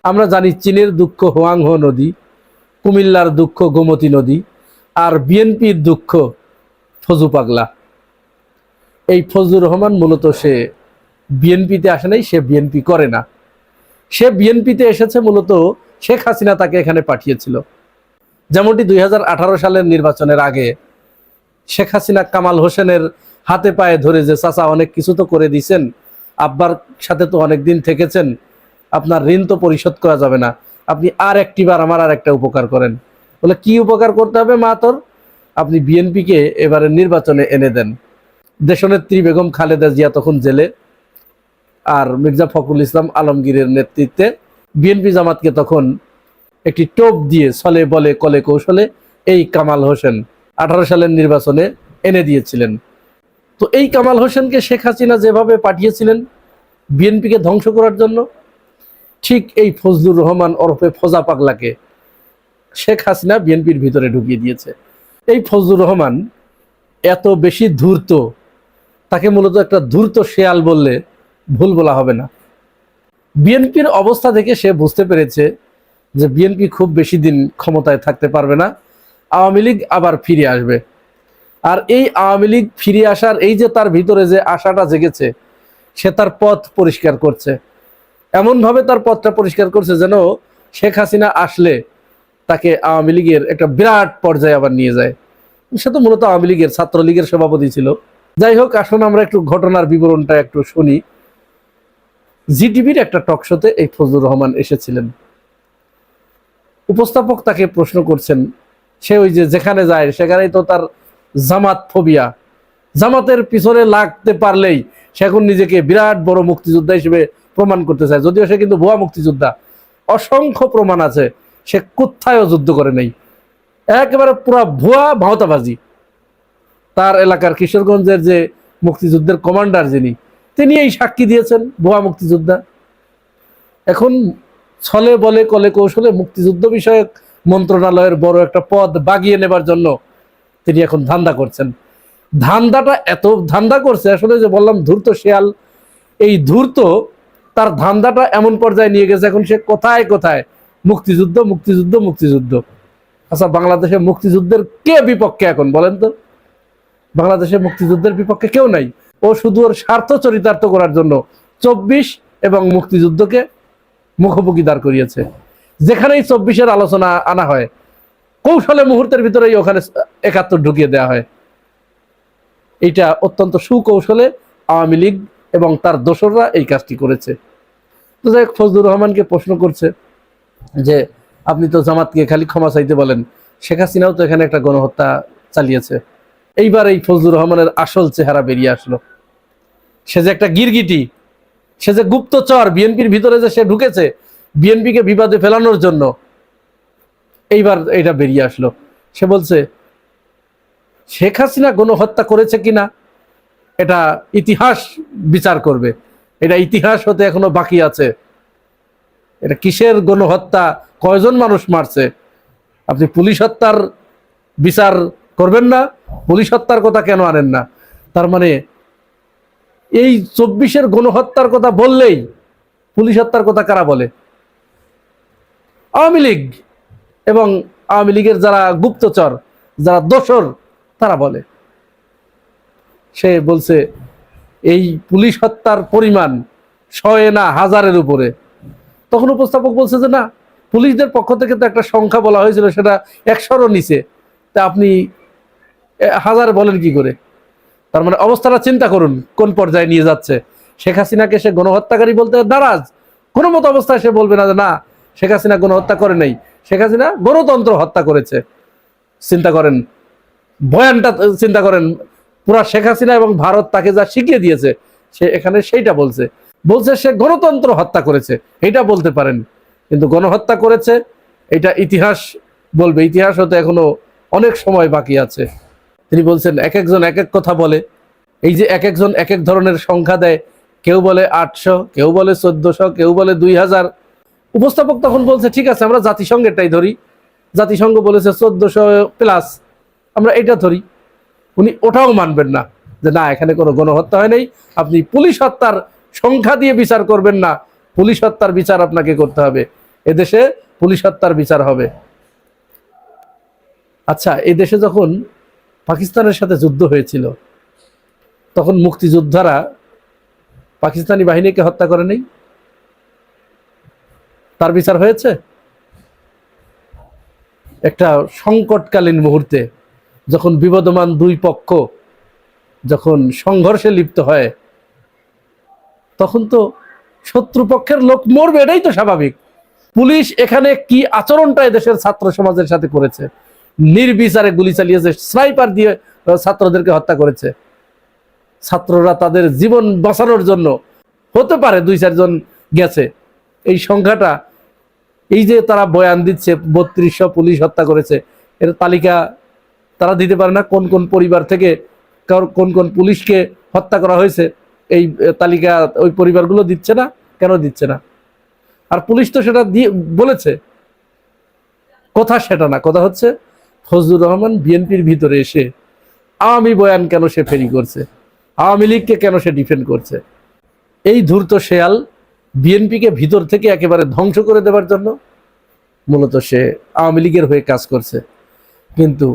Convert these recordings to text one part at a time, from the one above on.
আমরা জানি চীনের দুঃখ হোয়াংহো নদী, কুমিল্লার দুঃখ গোমতী নদী, আর বিএনপির দুঃখ ফজু পাগলা। এই ফজলুর রহমান মূলত সে বিএনপিতে আসে নাই, সে বিএনপি করে না। সে বিএনপিতে এসেছে মূলত শেখ হাসিনা তাকে এখানে পাঠিয়েছিল। যেমনটি 2018 সালের নির্বাচনের আগে শেখ হাসিনা কামাল হোসেনের হাতে পায়ে ধরে যে চাচা অনেক কিছু তো করে দিয়েছেন, আব্বার সাথে তো অনেক দিন থেকেছেন, আপনার ঋণ তো পরিশোধ করা যাবে না, আপনি আর একটিবার আমার আর একটা উপকার করেন। বলে কি উপকার করতে হবে মা তোর? আপনি বিএনপিকে এবারে নির্বাচনে এনে দেন। দেশনেত্রী বেগম খালেদা জিয়া তখন জেলে, আর মির্জা ফখরুল ইসলাম আলমগীরের নেতৃত্বে বিএনপি জামাতকে তখন একটি টোপ দিয়ে ছলে বলে কলে কৌশলে এই কামাল হোসেন 18 সালের নির্বাচনে এনে দিয়েছিলেন। তো এই কামাল হোসেনকে শেখ হাসিনা যেভাবে পাঠিয়েছিলেন বিএনপিকে ধ্বংস করার জন্য, ঠিক এই ফজলুর রহমান ওরফে ফজা পাগলাকে শেখ হাসিনা বিএনপির ভিতরে ঢুকিয়ে দিয়েছে। এই ফজলুর রহমান এত বেশি ধূর্ত, তাকে মূলত একটা ধূর্ত শেয়াল বললে ভুল বলা হবে না। বিএনপির অবস্থা থেকে সে বুঝতে পেরেছে যে বিএনপি খুব বেশি দিন ক্ষমতায় থাকতে পারবে না, আওয়ামী লীগ আবার ফিরে আসবে। আর এই আওয়ামী লীগ ফিরে আসার এই যে তার ভিতরে যে আশাটা জেগেছে, সে তার পথ পরিষ্কার করছে। এমনভাবে তার পথটা পরিষ্কার করছে যেন শেখ হাসিনা আসলে তাকে আওয়ামী লীগের একটা বিরাট পর্যায়ে আবার নিয়ে যায়। সে তো মূলত আওয়ামী লীগের ছাত্রলীগের সভাপতি ছিল। যাই হোক, আসুন আমরা একটু ঘটনার বিবরণটা একটু শুনি। জিটিভির একটা টকশোতে এই ফজলুর রহমান এসেছিলেন। উপস্থাপক তাকে প্রশ্ন করছেন, সে ওই যে যেখানে যায় সেখানেই তো তার জামাত ফোবিয়া, জামাতের পিছনে লাগতে পারলেই সে এখন নিজেকে বিরাট বড় মুক্তিযোদ্ধা হিসেবে প্রমাণ করতে চায়। যদিও সে কিন্তু ভুয়া মুক্তিযোদ্ধা, অসংখ্য প্রমাণ আছে সে কোথায়ও যুদ্ধ করে নেই, একেবারে পুরা ভুয়া ভাওতাবাজি। তার এলাকার কিশোরগঞ্জের যে মুক্তিযুদ্ধের কমান্ডার তিনি এই সাক্ষী দিয়েছেন ভুয়া মুক্তিযোদ্ধা। এখন ছলে বলে কলে কৌশলে মুক্তিযুদ্ধ বিষয়ক মন্ত্রণালয়ের বড় একটা পদ বাগিয়ে নেবার জন্য তিনি এখন ধান্দা করছেন। ধান্দাটা এত ধান্দা করছে, আসলে যে বললাম ধূর্ত শেয়াল, এই ধূর্ত তার ধান্দাটা এমন পর্যায়ে নিয়ে গেছে এখন সে কোথায় কোথায় মুক্তিযুদ্ধ মুক্তিযুদ্ধ মুক্তিযুদ্ধ। আচ্ছা, বাংলাদেশে মুক্তিযুদ্ধের কে বিপক্ষে এখন বলেন তো? বাংলাদেশে মুক্তিযুদ্ধের বিপক্ষে কেউ নাই। ও শুধু ওর স্বার্থ চরিতার্থ করার জন্য 24 এবং মুক্তিযুদ্ধকে মুখোমুখি দাঁড় করিয়েছে। যেখানেই 24-এর আলোচনা আনা হয়, কৌশলে মুহূর্তের ভিতরেই ওখানে 71 ঢুকিয়ে দেওয়া হয়। এটা অত্যন্ত সুকৌশলে আওয়ামী লীগ এবং তার দোসররা এই কাজটি করেছে। তো যাই হোক, ফজলুর রহমানকে প্রশ্ন করছে যে আপনি তো জামাতকে খালি ক্ষমা চাইতে বলেন, শেখ হাসিনাও তো এখানে একটা গণহত্যা চালিয়েছে। এইবার এই ফজলুর রহমানের আসল চেহারা বেরিয়ে আসলো। সে যে একটা গিরগিটি, সে যে গুপ্তচর, বিএনপির ভিতরে যে সে ঢুকেছে বিএনপিকে বিবাদে ফেলানোর জন্য, এইবার এটা বেরিয়ে আসলো। সে বলছে শেখ হাসিনা গণহত্যা করেছে কিনা এটা ইতিহাস বিচার করবে, এটা ইতিহাস হতে এখনো বাকি আছে। এটা কিসের গণহত্যা, কয়জন মানুষ মারছে, আপনি পুলিশ হত্যার বিচার করবেন না? পুলিশ হত্যার কথা কেন আনেন না? তার মানে এই 24-এর গণহত্যার কথা বললেই পুলিশ হত্যার কথা কারা বলে? আওয়ামী লীগ এবং আওয়ামী লীগের যারা গুপ্তচর, যারা দোসর, তারা বলে। সে বলছে এই পুলিশ হত্যার পরিমাণ 100 না 1000-এর উপরে। তখন উপস্থাপক বলছে যে না, পুলিশদের পক্ষ থেকে তো একটা সংখ্যা বলা হয়েছিল, সেটা 100-রও নিচে, তা আপনি 1000 বলেন কি করে? তার মানে অবস্থাটা চিন্তা করুন কোন পর্যায়ে নিয়ে যাচ্ছে। শেখ হাসিনাকে সে গণহত্যাকারী বলতে নারাজ, কোনো মতো অবস্থায় সে বলবে না যে না, শেখ হাসিনা গণহত্যা করে নাই, শেখ হাসিনা গণতন্ত্র হত্যা করেছে। চিন্তা করেন বয়ানটা, চিন্তা করেন পুরা শেখ হাসিনা এবং ভারত তাকে যা শিখিয়ে দিয়েছে, সে এখানে সেইটা বলছে সে গণতন্ত্র হত্যা করেছে, এটা বলতে পারেন, কিন্তু গণহত্যা করেছে এটা ইতিহাস বলবে। ইতিহাস হতে এখনো অনেক সময় বাকি আছে। তিনি বলছেন এক একজন এক এক কথা বলে, এই যে এক একজন এক এক ধরনের সংখ্যা দেয়, কেউ বলে 800, কেউ বলে 1400, কেউ বলে 2000। উপস্থাপক তখন বলছে ঠিক আছে, আমরা জাতিসংঘেরটাই ধরি, জাতিসংঘ বলেছে 1400+, আমরা এটা ধরি। উনি ওটাও মানবেন না যে না, এখানে কোনো গণহত্যা হয় নাই, আপনি পুলিশ হত্যার সংখ্যা দিয়ে বিচার করবেন না, পুলিশ হত্যার বিচার আপনাকে করতে হবে এদেশে পুলিশ হত্যার বিচার হবে। আচ্ছা, এই দেশে যখন পাকিস্তানের সাথে যুদ্ধ হয়েছিল তখন মুক্তিযোদ্ধারা পাকিস্তানি বাহিনীকে হত্যা করে নেই? তার বিচার হয়েছে? একটা সংকটকালীন মুহূর্তে যখন বিবদমান দুই পক্ষ যখন সংঘর্ষে লিপ্ত হয় তখন তো শত্রুপক্ষের লোক মরবে, এটাই তো স্বাভাবিক। পুলিশ এখানে কি আচরণটা এদেশের ছাত্র সমাজের সাথে করেছে, নির্বিচারে গুলি চালিয়েছে, স্নাইপার দিয়ে ছাত্রদেরকে হত্যা করেছে। ছাত্ররা তাদের জীবন বাঁচানোর জন্য, হতে পারে 2-4 জন গেছে, এই সংখ্যাটা, এই যে তারা বয়ান দিচ্ছে 3200 পুলিশ হত্যা করেছে, এর তালিকা তারা দিতে পারে না? কোন কোন পরিবার থেকে কোন কোন পুলিশকে হত্যা করা হয়েছে এই তালিকা ওই পরিবারগুলো দিচ্ছে না? কেন দিচ্ছে না? আর পুলিশ তো সেটা দিয়ে বলেছে। কথা সেটা না, কথা হচ্ছে ফজলুর রহমান বিএনপির ভিতরে এসে আওয়ামী বয়ান কেন সে ফেরি করছে, আওয়ামী লীগকে কেন সে ডিফেন্ড করছে। এই ধূর্ত শেয়াল বিএনপিকে ভিতর থেকে একেবারে ধ্বংস করে দেওয়ার জন্য মূলত সে আওয়ামী লীগের হয়ে কাজ করছে। কিন্তু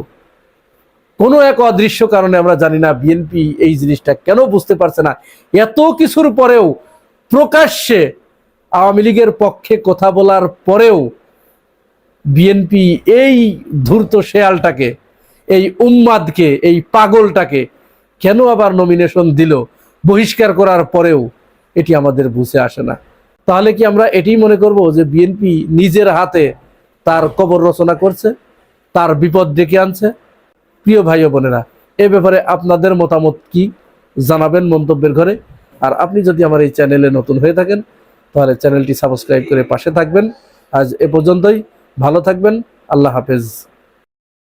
কোনো এক অদৃশ্য কারণে আমরা জানি না বিএনপি এই জিনিসটা কেন বুঝতে পারছে না। এত কিছুর পরেও প্রকাশ্যে আওয়ামী লীগের পক্ষে কথা বলার পরেও বিএনপি এই ধূর্ত শেয়ালটাকে, এই উম্মাদকে, এই পাগলটাকে কেন আবার নমিনেশন দিল বহিষ্কার করার পরেও, এটি আমাদের বুঝে আসে না। তাহলে কি আমরা এটি মনে করব যে বিএনপি নিজের হাতে তার কবর রচনা করছে, তার বিপদ ডেকে আনছে? প্রিয় ভাই ও বোনেরা, এ ব্যাপারে আপনাদের মতামত কি জানাবেন মন্তব্যের ঘরে। আর আপনি যদি আমার এই চ্যানেলে নতুন হয়ে থাকেন তাহলে চ্যানেলটি সাবস্ক্রাইব করে পাশে থাকবেন। আজ এ পর্যন্তই, ভালো থাকবেন, আল্লাহ হাফেজ।